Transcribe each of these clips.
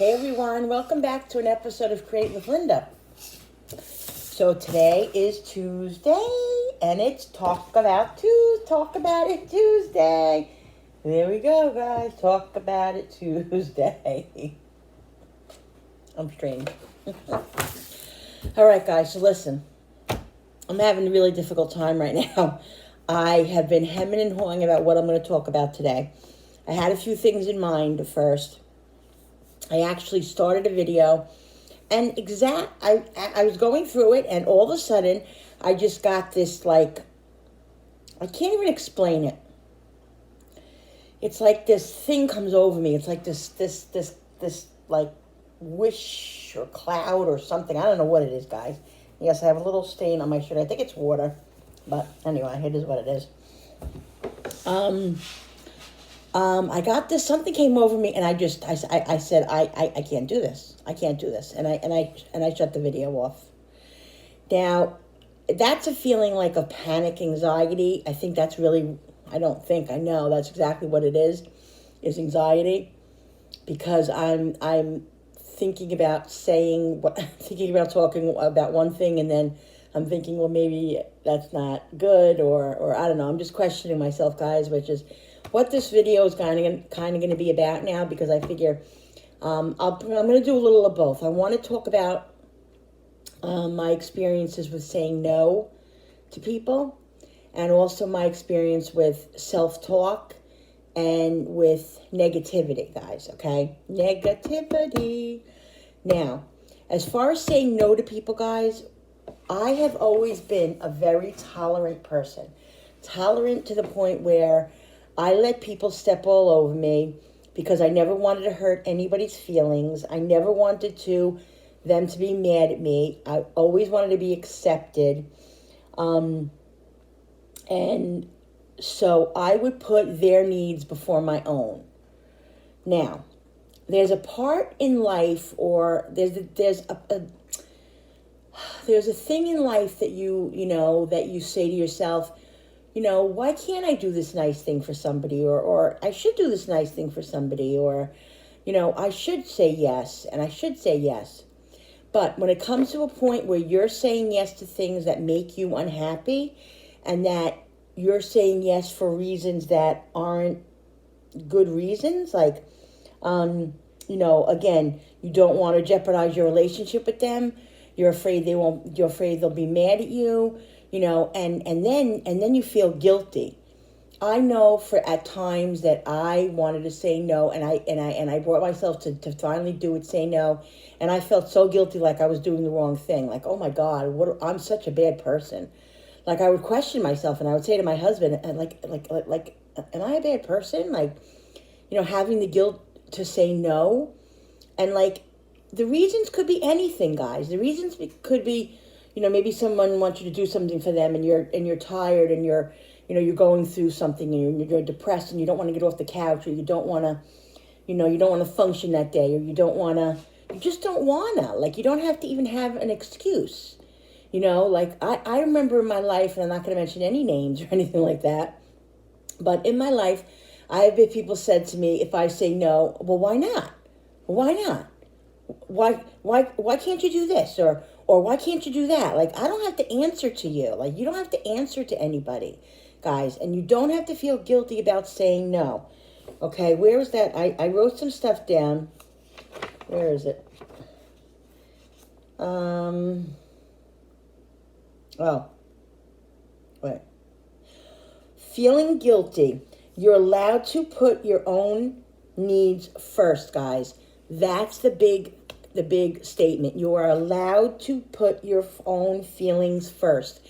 Hey everyone, welcome back to an episode of Create with Linda. So today is Tuesday and it's Talk About It Tuesday. There we go, guys. Talk About It Tuesday. I'm strange. All right, guys, so listen. I'm having a really difficult time right now. I have been hemming and hawing about what I'm going to talk about today. I had a few things in mind first. I actually started a video and I was going through it and all of a sudden I just got this I can't even explain it. It's like this thing comes over me. It's like this like wish or cloud or something. I don't know what it is, guys. Yes, I have a little stain on my shirt. I think it's water, but anyway, it is what it is. I got this, something came over me and I said, I can't do this. I can't do this. And I shut the video off. Now, that's a feeling like of panic anxiety. I think that's really, I know that's exactly what it is anxiety. Because I'm thinking about thinking about talking about one thing and then I'm thinking, well, maybe that's not good or I don't know. I'm just questioning myself, guys, which is what this video is kind of going to be about now, because I figure I'm going to do a little of both. I want to talk about my experiences with saying no to people and also my experience with self-talk and with negativity, guys, okay? Negativity. Now, as far as saying no to people, guys, I have always been a very tolerant person. Tolerant to the point where I let people step all over me because I never wanted to hurt anybody's feelings. I never wanted them to be mad at me. I always wanted to be accepted. And so I would put their needs before my own. Now, there's a part in life, or there's a thing in life that that you say to yourself, why can't I do this nice thing for somebody? Or I should do this nice thing for somebody. Or, I should say yes, and I should say yes. But when it comes to a point where you're saying yes to things that make you unhappy and that you're saying yes for reasons that aren't good reasons, like, again, you don't want to jeopardize your relationship with them. You're afraid they'll be mad at you. And then you feel guilty. I know at times that I wanted to say no, and I brought myself to finally say no, and I felt so guilty, like I was doing the wrong thing, like, oh my God, I'm such a bad person. Like I would question myself, and I would say to my husband, like, am I a bad person? Like, having the guilt to say no, and like the reasons could be anything, guys. The reasons could be, maybe someone wants you to do something for them and you're tired and you're going through something and you're depressed and you don't want to get off the couch, or you don't want to, you don't want to function that day, or you just don't want to, like, you don't have to even have an excuse, like I remember in my life, and I'm not going to mention any names or anything like that, but in my life, I have had people said to me, if I say no, well, why not? Why not? Why can't you do this? Or why can't you do that? Like, I don't have to answer to you. Like, you don't have to answer to anybody, guys. And you don't have to feel guilty about saying no. Okay, where is that? I wrote some stuff down. Where is it? Oh, wait. Feeling guilty. You're allowed to put your own needs first, guys. That's the big statement. You are allowed to put your own feelings first.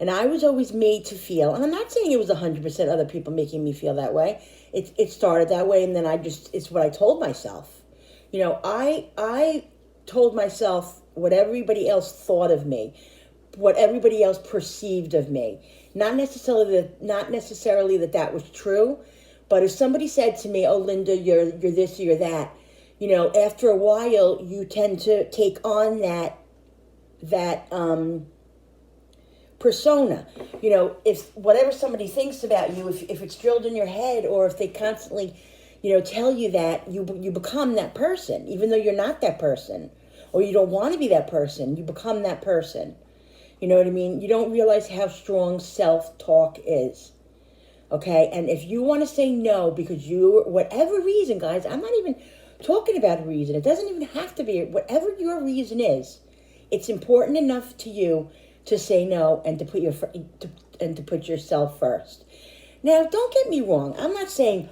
And I was always made to feel, and I'm not saying it was 100% other people making me feel that way. It started that way, and then it's what I told myself. I told myself what everybody else thought of me, what everybody else perceived of me. Not necessarily that was true, but if somebody said to me, "Oh, Linda, you're this or you're that," after a while, you tend to take on that persona. If whatever somebody thinks about you, if it's drilled in your head, or if they constantly, tell you that you become that person, even though you're not that person, or you don't want to be that person. You become that person. You know what I mean? You don't realize how strong self-talk is. Okay? And if you want to say no because whatever reason, guys, I'm not even talking about a reason. It doesn't even have to be. Whatever your reason is, it's important enough to you to say no and to put yourself first. Now, don't get me wrong. I'm not saying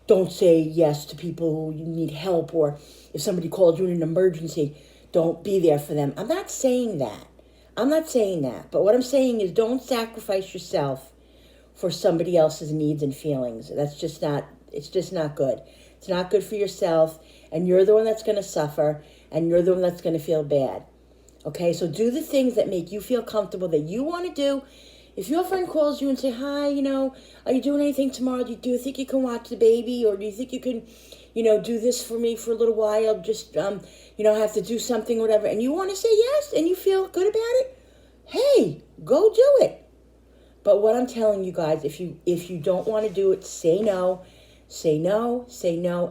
don't say yes to people who need help, or if somebody called you in an emergency, don't be there for them. I'm not saying that. But what I'm saying is don't sacrifice yourself for somebody else's needs and feelings. It's just not good. It's not good for yourself, and you're the one that's going to suffer, and you're the one that's going to feel bad. Okay, so do the things that make you feel comfortable, that you want to do. If your friend calls you and say, hi, are you doing anything tomorrow? Do you think you can watch the baby? Or do you think you can, do this for me for a little while? Just, have to do something, whatever. And you want to say yes and you feel good about it? Hey, go do it. But what I'm telling you guys, if you don't want to do it, say no,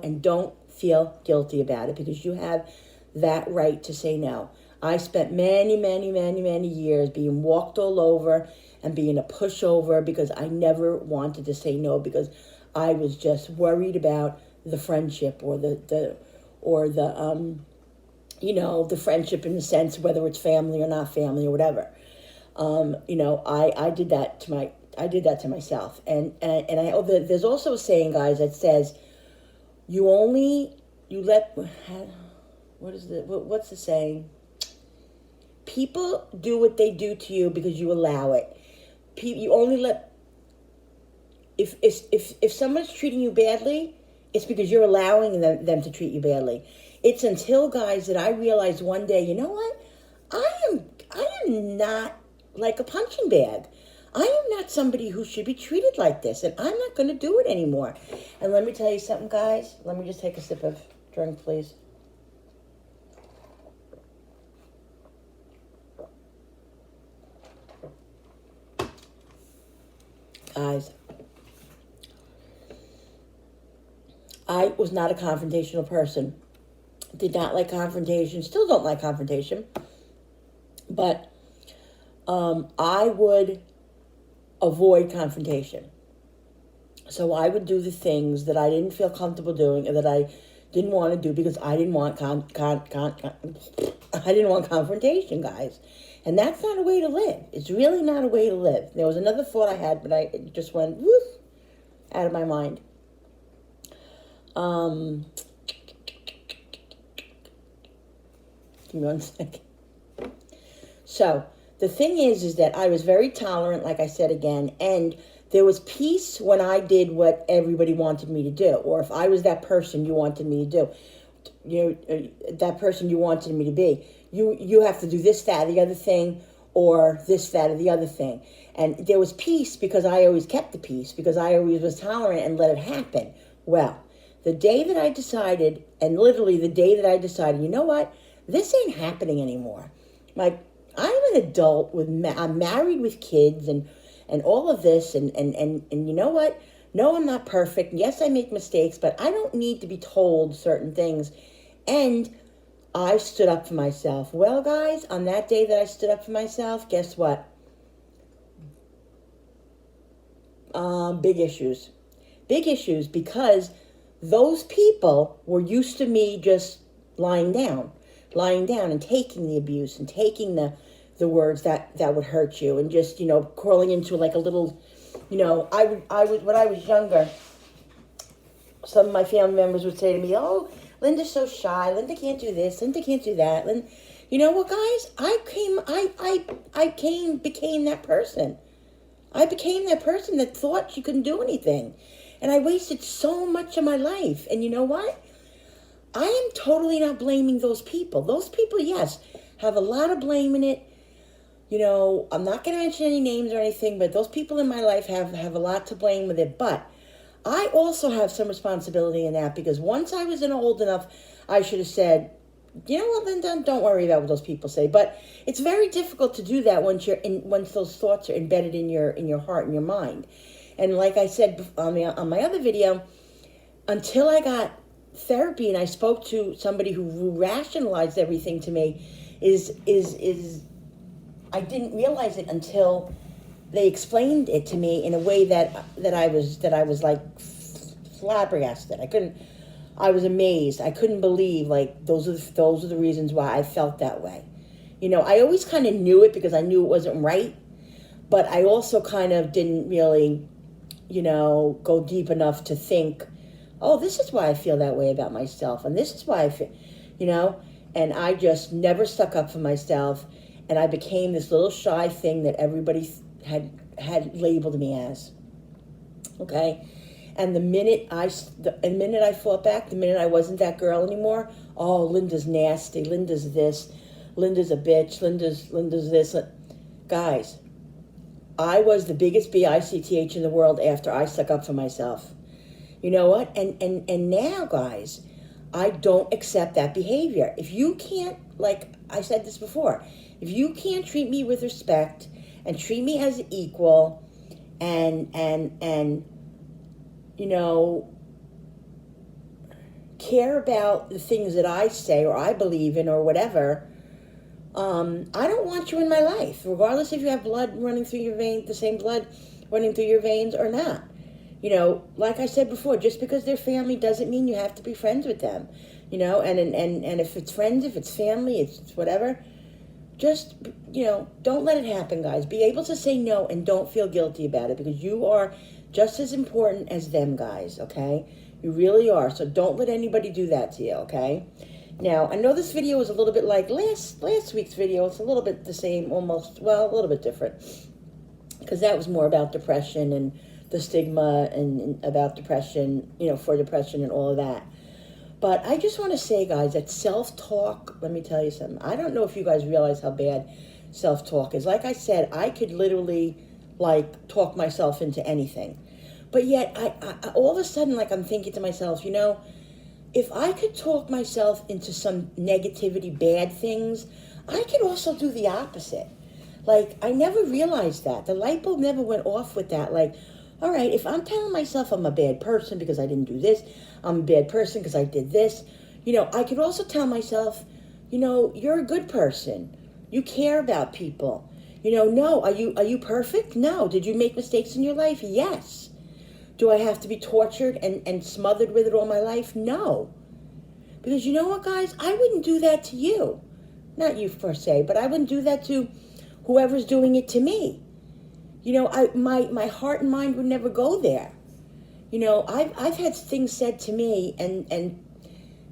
and don't feel guilty about it, because you have that right to say no. I spent many, many, many, many years being walked all over and being a pushover because I never wanted to say no, because I was just worried about the friendship or the friendship in the sense whether it's family or not family or whatever. I did that to myself, and there's also a saying, guys, that says what's the saying? People do what they do to you because you allow it. You only let, if someone's treating you badly, it's because you're allowing them to treat you badly. It's until, guys, that I realized one day, you know what? I am not like a punching bag. I am not somebody who should be treated like this, and I'm not going to do it anymore. And let me tell you something, guys. Let me just take a sip of drink, please. Guys, I was not a confrontational person. Did not like confrontation. Still don't like confrontation. But I would avoid confrontation. So I would do the things that I didn't feel comfortable doing, or that I didn't want to do, because I didn't want I didn't want confrontation, guys. And that's not a way to live. It's really not a way to live. There was another thought I had, but it just went woof out of my mind. Give me one second. So the thing is that I was very tolerant, like I said again, and there was peace when I did what everybody wanted me to do, or if I was that person you wanted me to do, that person you wanted me to be. You have to do this, that, the other thing, or this, that, or the other thing. And there was peace because I always kept the peace, because I always was tolerant and let it happen. Well, the day that I decided, and literally the day that I decided, you know what, this ain't happening anymore. Like, I'm an adult, I'm married with kids and all of this, and you know what? No, I'm not perfect. Yes, I make mistakes, but I don't need to be told certain things. And I stood up for myself. Well, guys, on that day that I stood up for myself, guess what? Big issues. Big issues, because those people were used to me just lying down and taking the abuse and taking the words that would hurt you, and just, crawling into like a little, I would when I was younger, some of my family members would say to me, oh, Linda's so shy. Linda can't do this. Linda can't do that. You know what, guys? I became that person. I became that person that thought she couldn't do anything. And I wasted so much of my life. And you know what? I am totally not blaming those people. Those people, yes, have a lot of blame in it. I'm not going to mention any names or anything, but those people in my life have a lot to blame with it. But I also have some responsibility in that, because once I was old enough, I should have said, you know what, Linda, don't worry about what those people say. But it's very difficult to do that once those thoughts are embedded in your heart and your mind. And like I said on my other video, until I got therapy and I spoke to somebody who rationalized everything to me, is I didn't realize it until they explained it to me in a way that I was like flabbergasted. I was amazed. I couldn't believe, like, those are the reasons why I felt that way. I always kind of knew it because I knew it wasn't right, but I also kind of didn't really, go deep enough to think, oh, this is why I feel that way about myself, and this is why I feel, and I just never stuck up for myself, and I became this little shy thing that everybody had labeled me as. Okay? And the minute I fought back, the minute I wasn't that girl anymore, oh, Linda's nasty, Linda's this, Linda's a bitch, Linda's this. Guys, I was the biggest BICTH in the world after I stuck up for myself. You know what? And now, guys, I don't accept that behavior. If you can't, like I said this before, if you can't treat me with respect and treat me as an equal and care about the things that I say or I believe in or whatever, I don't want you in my life, regardless if you have blood running through your veins, the same blood running through your veins or not. Like I said before, just because they're family doesn't mean you have to be friends with them. And if it's friends, if it's family, it's whatever, just, don't let it happen, guys. Be able to say no and don't feel guilty about it, because you are just as important as them, guys, okay? You really are. So don't let anybody do that to you, okay? Now, I know this video is a little bit like last week's video. It's a little bit the same, almost, well, a little bit different, because that was more about depression and the stigma and about depression, for depression and all of that. But I just want to say, guys, that self-talk, let me tell you something. I don't know if you guys realize how bad self-talk is. Like I said, I could literally, talk myself into anything. But yet, I all of a sudden, I'm thinking to myself, if I could talk myself into some negativity, bad things, I could also do the opposite. I never realized that. The light bulb never went off with that. All right, if I'm telling myself I'm a bad person because I didn't do this, I'm a bad person because I did this, I could also tell myself, you're a good person. You care about people. No, are you perfect? No. Did you make mistakes in your life? Yes. Do I have to be tortured and smothered with it all my life? No. Because you know what, guys? I wouldn't do that to you. Not you per se, but I wouldn't do that to whoever's doing it to me. My heart and mind would never go there. I've had things said to me and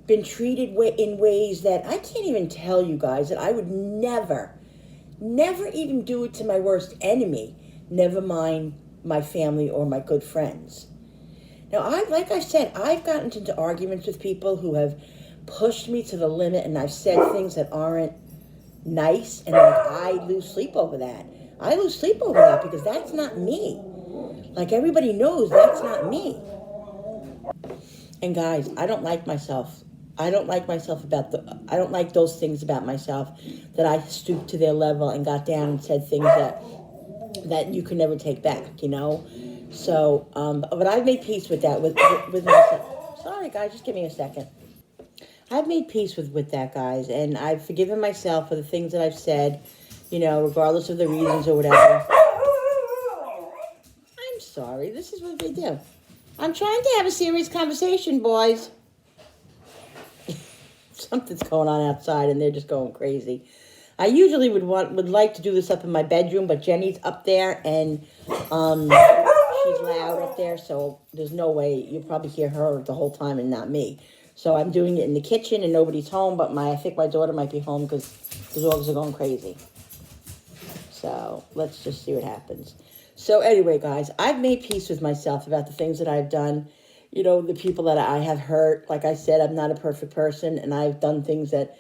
been treated in ways that I can't even tell you guys, that I would never even do it to my worst enemy, never mind my family or my good friends. Now, like I said, I've gotten into arguments with people who have pushed me to the limit, and I've said things that aren't nice, and I lose sleep over that. I lose sleep over that because that's not me. Everybody knows that's not me. And guys, I don't like myself. I don't like those things about myself, that I stooped to their level and got down and said things that you can never take back, So, but I've made peace with that, with myself. Sorry, guys, just give me a second. I've made peace with that, guys, and I've forgiven myself for the things that I've said, regardless of the reasons or whatever. I'm sorry. This is what they do. I'm trying to have a serious conversation, boys. Something's going on outside, and they're just going crazy. I usually would like to do this up in my bedroom, but Jenny's up there, and she's loud up there, so there's no way. You'll probably hear her the whole time and not me. So I'm doing it in the kitchen, and nobody's home, but I think my daughter might be home because the dogs are going crazy. So let's just see what happens. So anyway, guys, I've made peace with myself about the things that I've done. The people that I have hurt. Like I said, I'm not a perfect person, and I've done things that,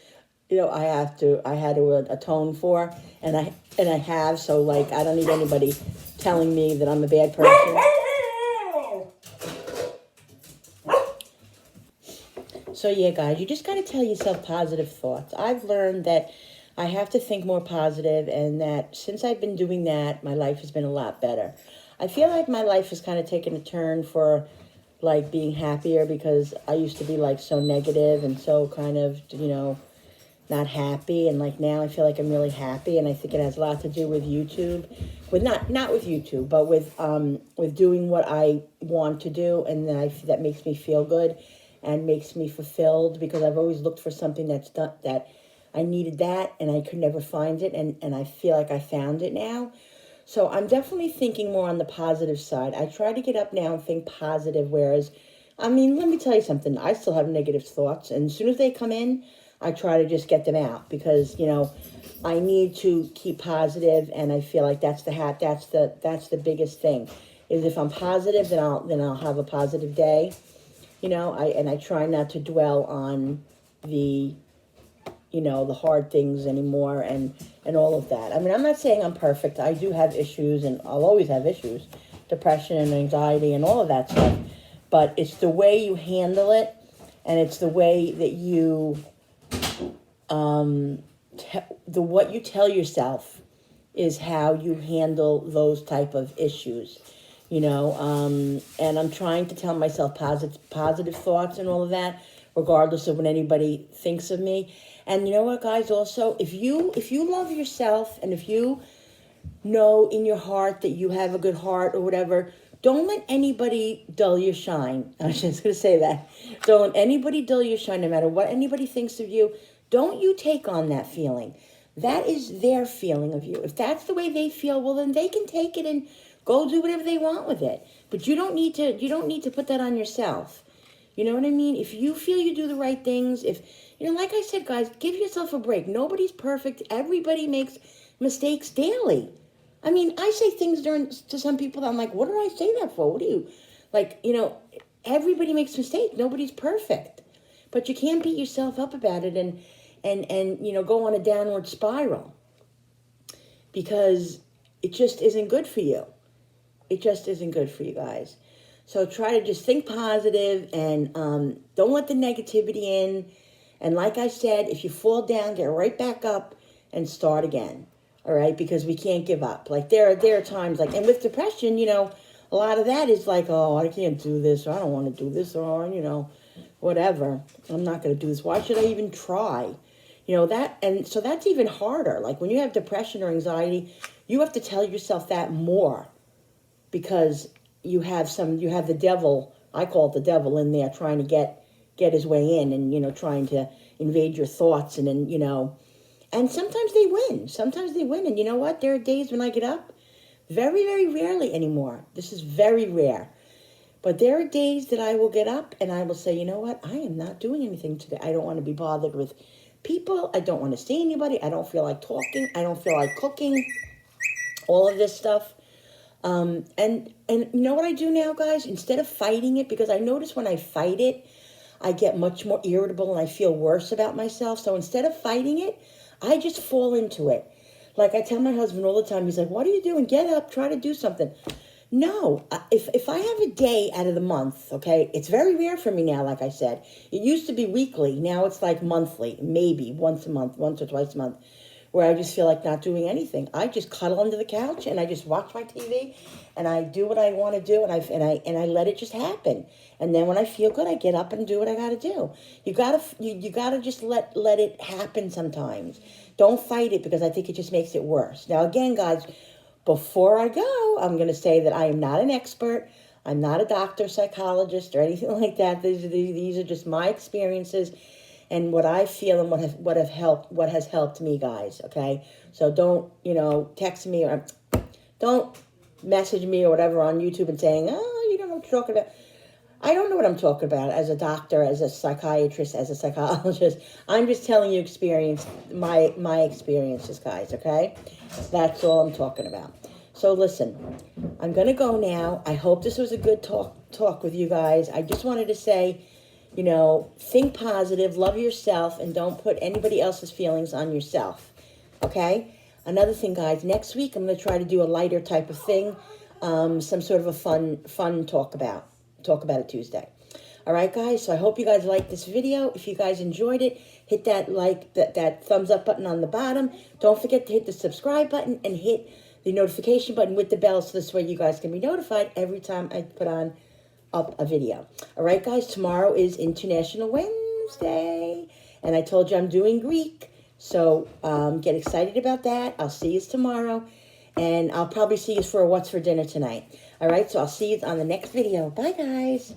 I had to atone for, and I have. So I don't need anybody telling me that I'm a bad person. So yeah, guys, you just got to tell yourself positive thoughts. I've learned that I have to think more positive, and that since I've been doing that, my life has been a lot better. I feel like my life has kind of taken a turn for like being happier, because I used to be like so negative and so kind of, not happy, and like now I feel like I'm really happy, and I think it has a lot to do with YouTube, with not with YouTube, but with doing what I want to do, and that makes me feel good and makes me fulfilled, because I've always looked for something that's done that I needed that and I could never find it, and I feel like I found it now. So I'm definitely thinking more on the positive side. I try to get up now and think positive, whereas, I mean, let me tell you something. I still have negative thoughts, and as soon as they come in, I try to just get them out, because, I need to keep positive, and I feel like that's the biggest thing. Is if I'm positive, then I'll have a positive day. I try not to dwell on the the hard things anymore, and all of that. I mean, I'm not saying I'm perfect. I do have issues, and I'll always have issues, depression and anxiety and all of that stuff. But it's the way you handle it, and it's the way that you, what you tell yourself is how you handle those type of issues. And I'm trying to tell myself positive thoughts and all of that, regardless of what anybody thinks of me. And you know what, guys, also, if you love yourself, and if you know in your heart that you have a good heart or whatever, don't let anybody dull your shine. I was just going to say that. Don't let anybody dull your shine, no matter what anybody thinks of you. Don't you take on that feeling. That is their feeling of you. If that's the way they feel, well, then they can take it and go do whatever they want with it. But you don't need to put that on yourself. You know what I mean? If you feel you do the right things, like I said, guys, give yourself a break. Nobody's perfect. Everybody makes mistakes daily. I mean, I say things to some people that I'm like, what did I say that for? What do you, everybody makes mistakes. Nobody's perfect. But you can't beat yourself up about it and go on a downward spiral, because it just isn't good for you. It just isn't good for you, guys. So try to just think positive, and don't let the negativity in. And like I said, if you fall down, get right back up and start again. All right? Because we can't give up. Like there are times, like, and with depression, a lot of that is like, oh, I can't do this, or I don't want to do this, or, whatever. I'm not going to do this. Why should I even try? And so that's even harder. Like when you have depression or anxiety, you have to tell yourself that more, because you have the devil, I call it the devil, in there trying to get his way in, and, trying to invade your thoughts, and then, and sometimes they win. And you know what? There are days when I get up, very, very rarely anymore. This is very rare. But there are days that I will get up and I will say, you know what? I am not doing anything today. I don't want to be bothered with people. I don't want to see anybody. I don't feel like talking. I don't feel like cooking. All of this stuff. And you know what I do now, guys? Instead of fighting it, because I notice when I fight it, I get much more irritable and I feel worse about myself. So instead of fighting it, I just fall into it. Like I tell my husband all the time, he's like, what are you doing? Get up, try to do something. No, if I have a day out of the month, okay, it's very rare for me now, like I said. It used to be weekly. Now it's like monthly, maybe once a month, once or twice a month, where I just feel like not doing anything. I just cuddle under the couch and I just watch my TV and I do what I want to do, and I let it just happen. And then when I feel good, I get up and do what I got to do. You gotta just let it happen sometimes. Don't fight it, because I think it just makes it worse. Now again, guys, before I go, I'm going to say that I am not an expert. I'm not a doctor, psychologist, or anything like that. These are just my experiences and what I feel, and what has helped me, guys. Okay, so don't text me, or don't message me or whatever on YouTube and saying, oh, you don't know what you're talking about. I don't know what I'm talking about as a doctor, as a psychiatrist, as a psychologist. I'm just telling you my experiences, guys, okay? That's all I'm talking about. So listen, I'm going to go now. I hope this was a good talk with you guys. I just wanted to say, think positive, love yourself, and don't put anybody else's feelings on yourself, okay? Another thing, guys, next week I'm going to try to do a lighter type of thing, some sort of a fun talk about it Tuesday. All right, guys, so I hope you guys liked this video. If you guys enjoyed it, hit that thumbs up button on the bottom. Don't forget to hit the subscribe button and hit the notification button with the bell, so this way you guys can be notified every time I put on up a video. All right, guys, tomorrow is International Wednesday, and I told you I'm doing Greek, so get excited about that. I'll see you tomorrow, and I'll probably see you for a What's for Dinner tonight. All right, so I'll see you on the next video. Bye, guys.